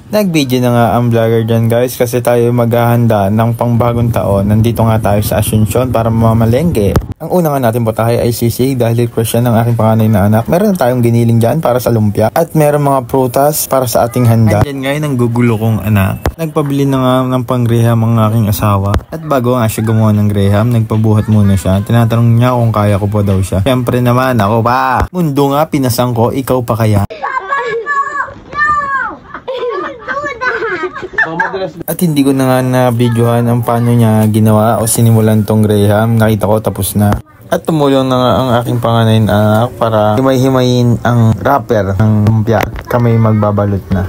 Nag-video na nga ang vlogger dyan guys kasi tayo maghahanda ng pangbagong taon. Nandito nga tayo sa Asuncion para mamalengke. Ang una nga natin butahe ay sisig dahil request siya ng aking panganay na anak. Meron tayong giniling dyan para sa lumpia at meron mga prutas para sa ating handa. Andyan ngayon ang gugulo kong anak. Nagpabili na nga ng pang-graham ang aking asawa. At bago nga siya gumawa ng graham, nagpabuhat muna siya. Tinatanong niya kung kaya ko pa daw siya. Siyempre naman ako pa. Mundo nga pinasang ko, ikaw pa kaya? At hindi ko na nga na-videohan ang paano niya ginawa o sinimulan tong graham. Nakita ko tapos na. At tumulong na nga ang aking panganay na anak para himay-himayin ang wrapper ng lumpia at kami magbabalot na.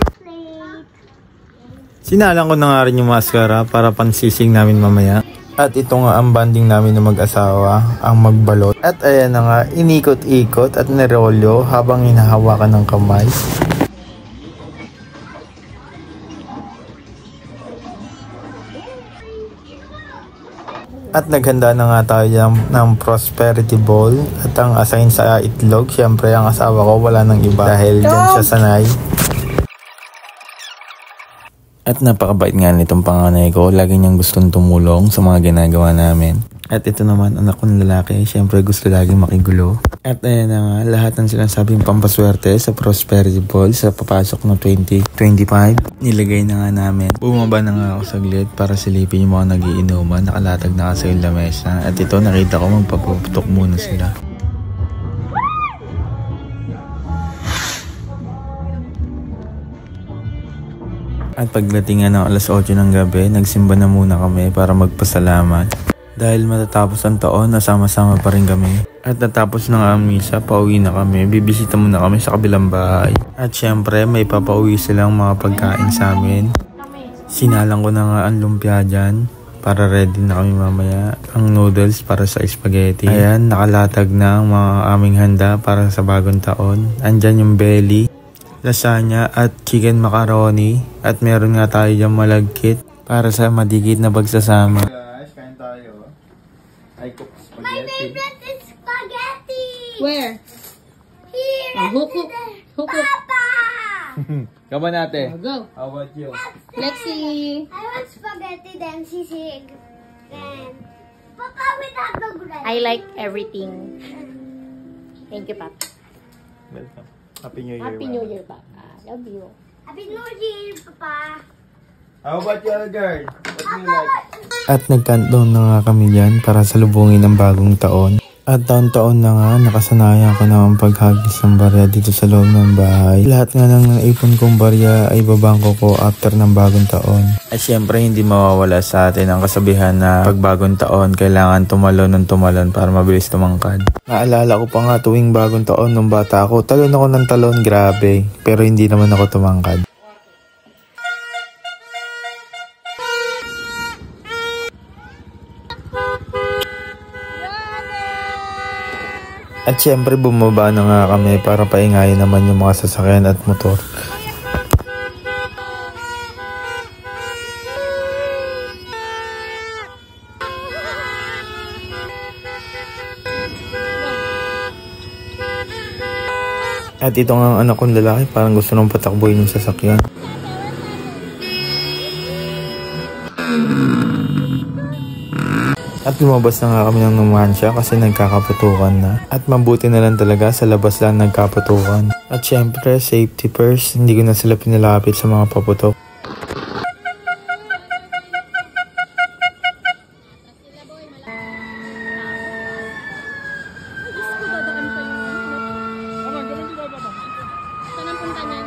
Sinalang ko na nga rin yung mascara para pansising namin mamaya. At ito nga ang banding namin ng mag-asawa, ang magbalot. At ayan na nga, inikot-ikot at nerolyo habang hinahawakan ng kamay. At naghanda na nga tayo ng prosperity bowl at ang assign sa itlog. Siyempre ang asawa ko wala nang iba dahil dyan siya sanay. At napakabait nga nitong panganay ko. Lagi niyang gustong tumulong sa mga ginagawa namin. At ito naman anak kong lalaki. Siyempre gusto laging makigulo. At ayan na nga lahat ng sinasabing pampaswerte sa prosperity bowl sa papasok ng 2025. Nilagay na nga namin. Bumaba na nga ako saglit para silipin yung mga nagiinuman. Nakalatag na kasi yung lamesa. At ito nakita ko magpaputok muna sila. At pagdating nga ng alas 8 ng gabi, nagsimba na muna kami para magpasalamat. Dahil matatapos ang taon, nasama-sama pa rin kami. At natapos na nga ang misa, pauwi na kami. Bibisita muna kami sa kabilang bahay. At syempre, may papauwi silang mga pagkain sa amin. Sinalang ko na nga ang lumpia dyan para ready na kami mamaya. Ang noodles para sa spaghetti. Ayan, nakalatag na ang mga aming handa para sa bagong taon. Andyan yung belly, lasagna at chicken macaroni. At meron nga tayo dyan malagkit para sa madigit na pagsasama. Guys, kain tayo. I cook spaghetti. My favorite is spaghetti. Where? Here. Hook. Papa. Come on ate. Go. How about you? Lexi. I want spaghetti then sisig. Then Papa without the bread. I like everything. Thank you, Papa. Welcome. Happy New Year. Happy New Year, Papa. Love you. Happy New Year, Papa. How about you, girl? What do you like? At nag-countdown na nga kami dyan para salubungin ang bagong taon. At taon-taon na nga, nakasanayan ko na ang paghagis ng barya dito sa loob ng bahay. Lahat nga ng naipon kong barya ay babangko ko after ng bagong taon. At syempre hindi mawawala sa atin ang kasabihan na pag bagong taon, kailangan tumalon ng tumalon para mabilis tumangkad. Naalala ko pa nga tuwing bagong taon nung bata ako, talon ako ng talon, grabe. Pero hindi naman ako tumangkad. At syempre bumaba na nga kami para paingayin naman yung mga sasakyan at motor. At ito nga ang anak kong lalaki, parang gusto nang patakbuhin yung sasakyan. At lumabas na nga kami ng numansya kasi nagkakaputukan na. At mabuti na lang talaga sa labas lang nagkaputukan. At syempre, safety first, hindi ko na sila pinalapit sa mga paputok. Saan ang punta niyan?